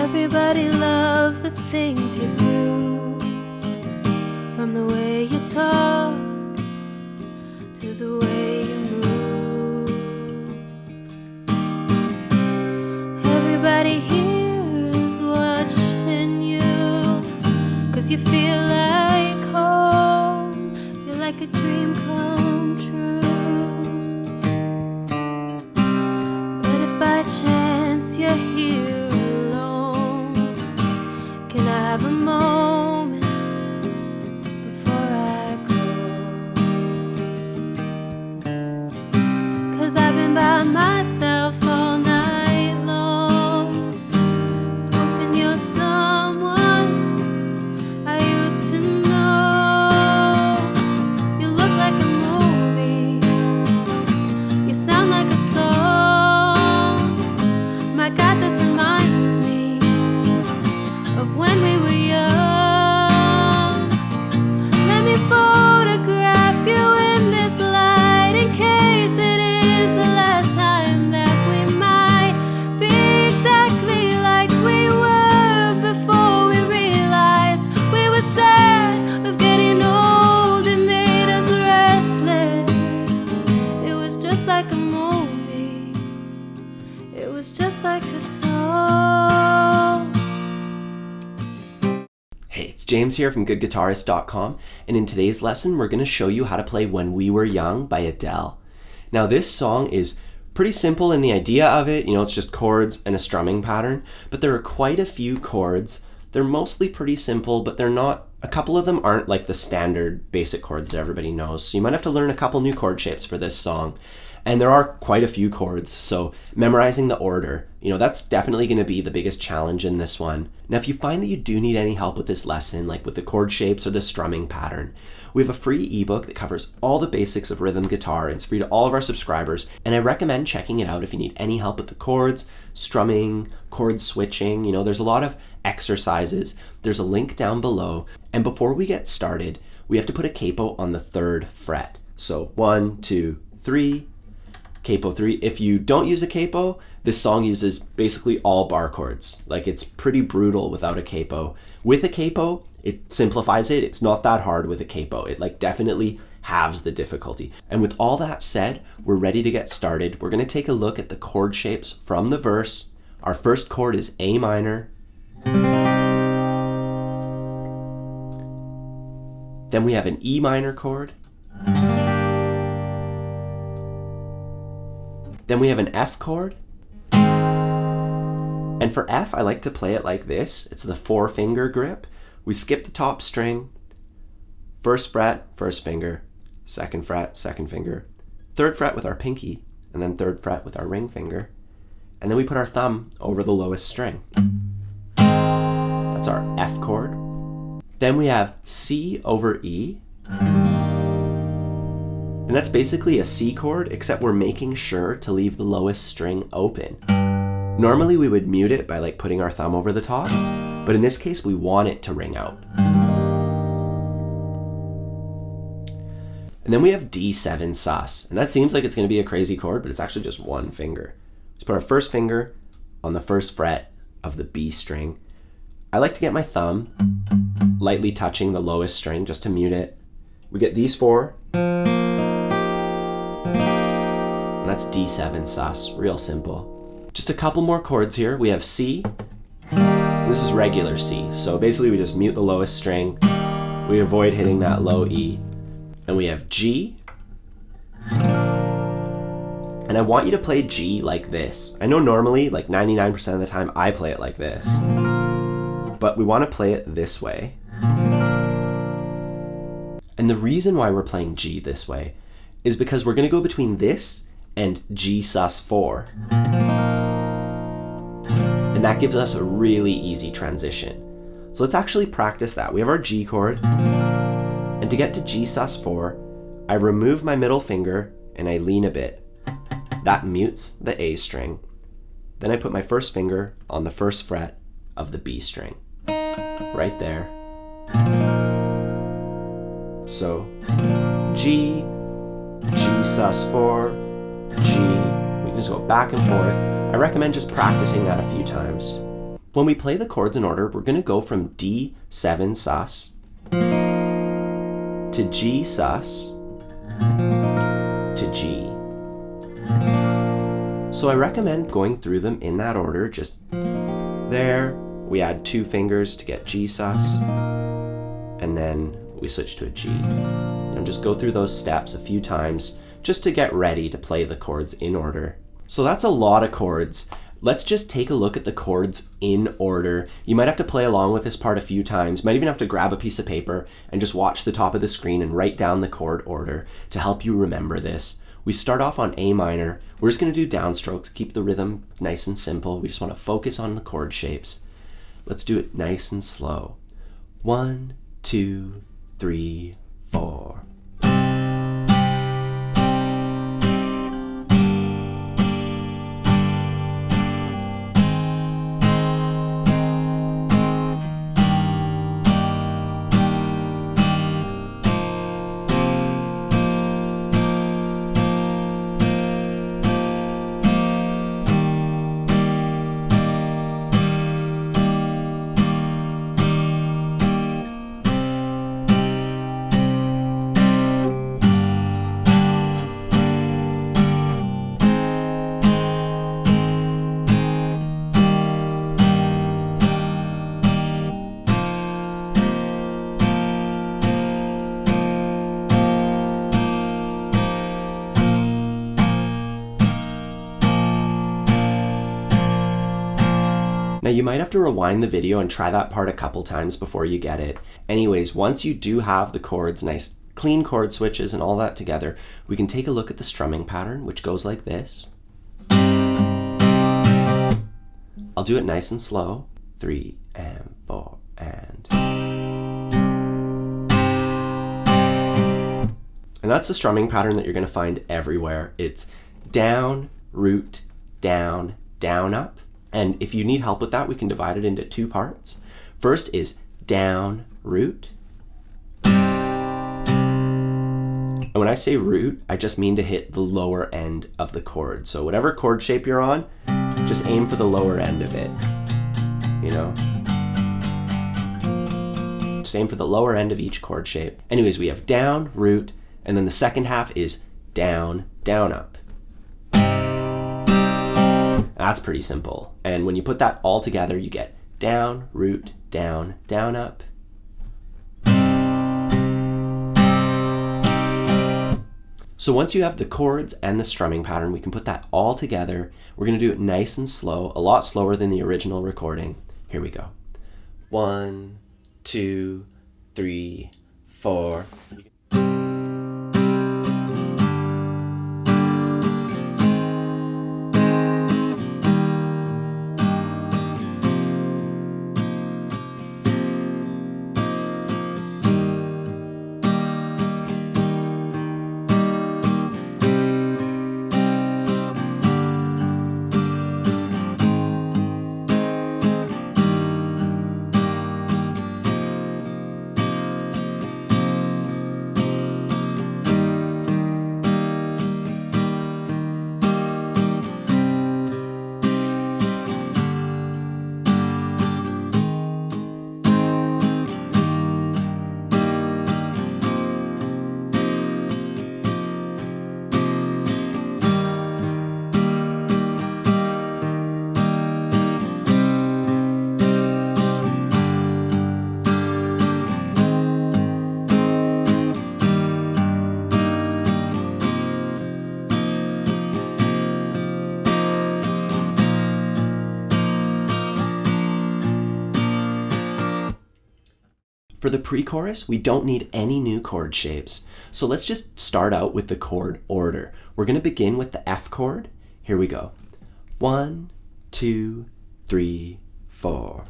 Everybody loves the things you do, from the way you talk to the way you move. Everybody here is watching you, 'cause you feel like home, you're like a dream come true. But if by chance you're here alone, can I have a moment before I go? 'Cause I've been by myself all night long, hoping you're someone I used to know. You look like a movie, you sound like a song. My God, this reminds me of when we were young. Let me photograph you in this light, in case it is the last time that we might be exactly like we were before we realized we were sad of getting old. It made us restless. It was just like a movie, it was just like a song. Hey, it's James here from GoodGuitarist.com, and in today's lesson we're going to show you how to play When We Were Young by Adele. Now this song is pretty simple in the idea of it, it's just chords and a strumming pattern, but there are quite a few chords. They're mostly pretty simple, but a couple of them aren't like the standard basic chords that everybody knows, so you might have to learn a couple new chord shapes for this song. And there are quite a few chords, so memorizing the order, that's definitely going to be the biggest challenge in this one. Now, if you find that you do need any help with this lesson, like with the chord shapes or the strumming pattern, we have a free ebook that covers all the basics of rhythm guitar. It's free to all of our subscribers, and I recommend checking it out if you need any help with the chords, strumming, chord switching. There's a lot of exercises. There's a link down below. And before we get started, we have to put a capo on the 3rd fret. So 1, 2, 3, capo 3. If you don't use a capo, this song uses basically all bar chords. Like, it's pretty brutal without a capo. With a capo, it simplifies it. It's not that hard with a capo. It definitely halves the difficulty. And with all that said, we're ready to get started. We're going to take a look at the chord shapes from the verse. Our first chord is A minor. Then we have an E minor chord. Then we have an F chord. And for F, I like to play it like this. It's the 4-finger grip. We skip the top string, 1st fret, 1st finger, 2nd fret, 2nd finger, 3rd fret with our pinky, and then 3rd fret with our ring finger. And then we put our thumb over the lowest string. That's our F chord. Then we have C over E. And that's basically a C chord, except we're making sure to leave the lowest string open. Normally we would mute it by putting our thumb over the top, but in this case we want it to ring out. And then we have D7 sus, and that seems like it's going to be a crazy chord, but it's actually just 1 finger. Let's put our 1st finger on the 1st fret of the B string. I like to get my thumb lightly touching the lowest string just to mute it. We get these 4. And that's D7 sus, real simple. Just a couple more chords here. We have C. This is regular C, so basically we just mute the lowest string. We avoid hitting that low E. And we have G. And I want you to play G like this. I know normally, 99% of the time, I play it like this. But we want to play it this way. And the reason why we're playing G this way is because we're going to go between this and G sus 4. And that gives us a really easy transition. So let's actually practice that. We have our G chord. And to get to G sus 4, I remove my middle finger and I lean a bit. That mutes the A string. Then I put my 1st finger on the 1st fret of the B string. Right there. So G, G sus 4, G. We can just go back and forth. I recommend just practicing that a few times. When we play the chords in order, we're going to go from D7 sus to G sus to G. So I recommend going through them in that order. Just there, we add 2 fingers to get G sus, and then we switch to a G. And just go through those steps a few times just to get ready to play the chords in order. So that's a lot of chords. Let's just take a look at the chords in order. You might have to play along with this part a few times, might even have to grab a piece of paper and just watch the top of the screen and write down the chord order to help you remember this. We start off on A minor. We're just going to do downstrokes, keep the rhythm nice and simple. We just want to focus on the chord shapes. Let's do it nice and slow. 1, 2, 3, 4. Now you might have to rewind the video and try that part a couple times before you get it. Anyways, once you do have the chords, nice clean chord switches and all that together, we can take a look at the strumming pattern, which goes like this. I'll do it nice and slow. 3 and 4 and. And that's the strumming pattern that you're going to find everywhere. It's down, root, down, down, up. And if you need help with that, we can divide it into 2 parts. First is down, root. And when I say root, I just mean to hit the lower end of the chord. So whatever chord shape you're on, just aim for the lower end of it. You know? Just aim for the lower end of each chord shape. Anyways, we have down, root, and then the second half is down, down, up. That's pretty simple. And when you put that all together, you get down, root, down, down, up. So once you have the chords and the strumming pattern, we can put that all together. We're going to do it nice and slow, a lot slower than the original recording. Here we go. 1, 2, 3, 4. For the pre-chorus, we don't need any new chord shapes. So let's just start out with the chord order. We're going to begin with the F chord. Here we go. 1, 2, 3, 4.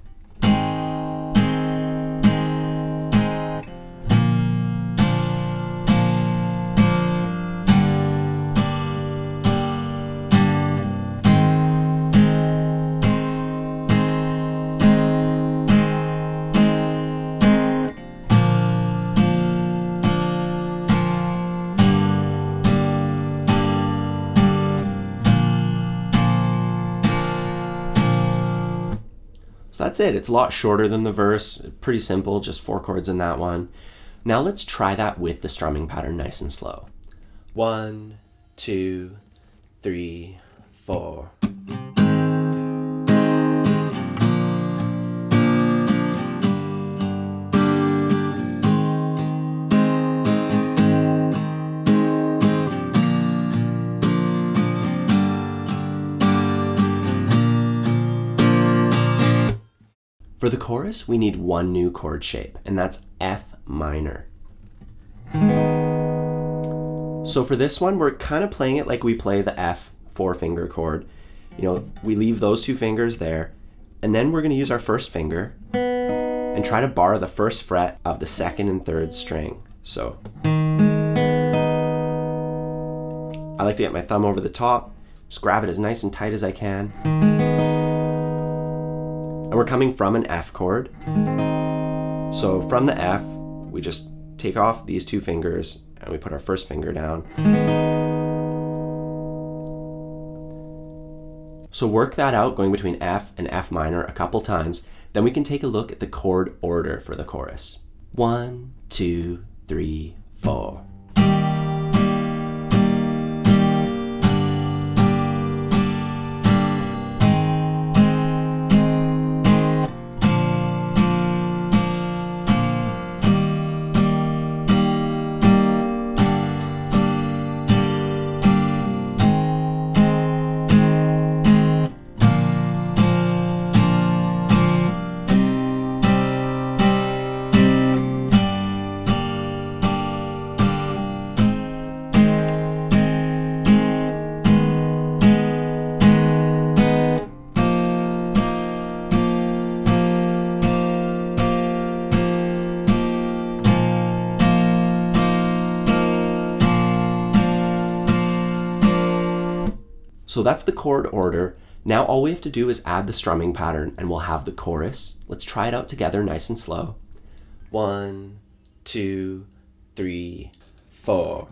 So that's it. It's a lot shorter than the verse. Pretty simple, just 4 chords in that one. Now let's try that with the strumming pattern nice and slow. 1, 2, 3, 4. For the chorus, we need one new chord shape, and that's F minor. So for this one, we're kind of playing it like we play the F 4-finger chord. You know, we leave those 2 fingers there, and then we're going to use our first finger and try to bar the first fret of the 2nd and 3rd string. So I like to get my thumb over the top, just grab it as nice and tight as I can. And we're coming from an F chord. So from the F, we just take off these 2 fingers and we put our first finger down. So work that out going between F and F minor a couple times. Then we can take a look at the chord order for the chorus. 1, 2, 3, 4. So that's the chord order. Now all we have to do is add the strumming pattern and we'll have the chorus. Let's try it out together nice and slow. 1, 2, 3, 4.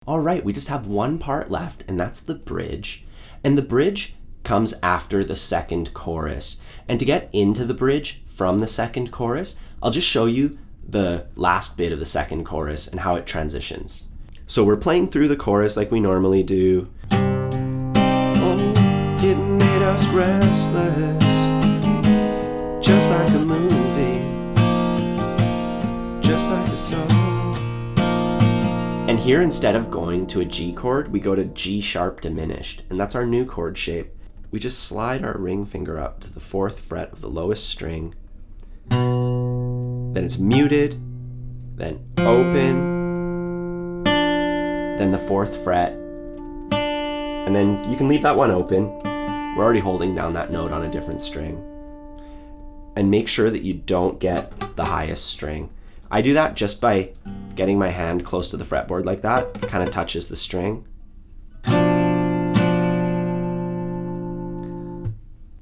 All right, we just have one part left, and that's the bridge. And the bridge comes after the second chorus. And to get into the bridge from the second chorus, I'll just show you the last bit of the second chorus and how it transitions. So we're playing through the chorus like we normally do. Oh, it made us restless, just like a movie, just like a song. And here, instead of going to a G chord, we go to G sharp diminished, and that's our new chord shape. We just slide our ring finger up to the 4th fret of the lowest string. Then it's muted, then open, then the 4th fret, and then you can leave that one open. We're already holding down that note on a different string. And make sure that you don't get the highest string. I do that just by getting my hand close to the fretboard like that. It kind of touches the string.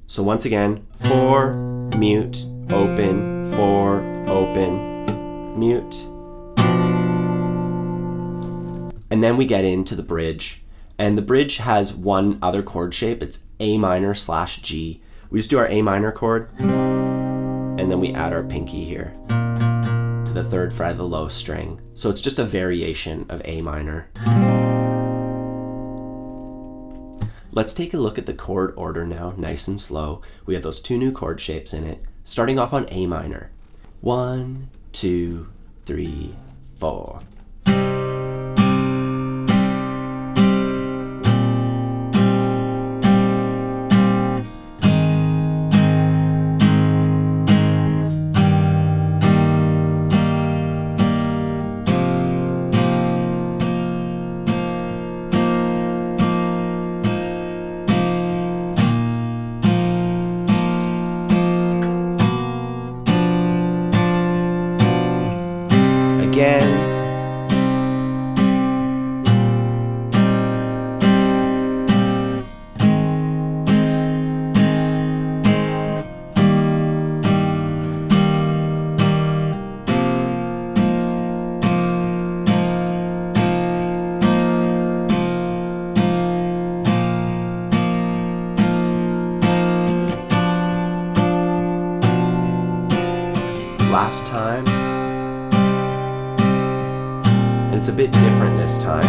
So once again, 4, mute, open, 4, open, mute. And then we get into the bridge. And the bridge has one other chord shape. It's A minor / G. We just do our A minor chord, and then we add our pinky here to the 3rd fret of the low string. So it's just a variation of A minor. Let's take a look at the chord order now, nice and slow. We have those 2 new chord shapes in it, starting off on A minor. 1, 2, 3, 4. again. Last time, and it's a bit different this time.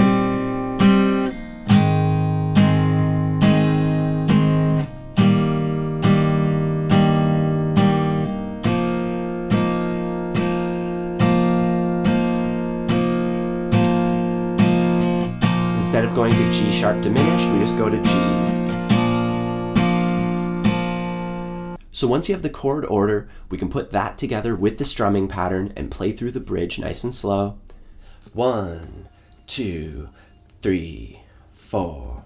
Instead of going to G sharp diminished, we just go to G. So once you have the chord order, we can put that together with the strumming pattern and play through the bridge nice and slow. 1, 2, 3, 4.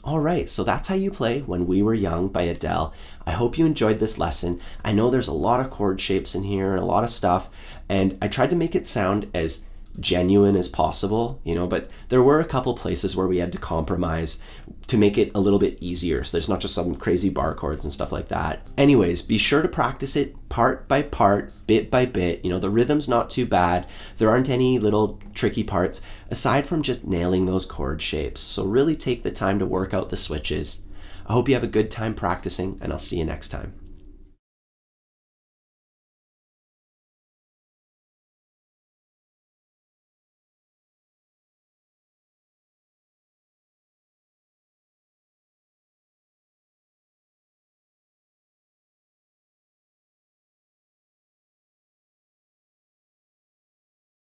Alright, so that's how you play When We Were Young by Adele. I hope you enjoyed this lesson. I know there's a lot of chord shapes in here and a lot of stuff, and I tried to make it sound as genuine as possible, but there were a couple places where we had to compromise to make it a little bit easier, so there's not just some crazy bar chords and stuff like that. Anyways, be sure to practice it part by part, bit by bit. The rhythm's not too bad. There aren't any little tricky parts aside from just nailing those chord shapes. So really take the time to work out the switches. I hope you have a good time practicing, and I'll see you next time.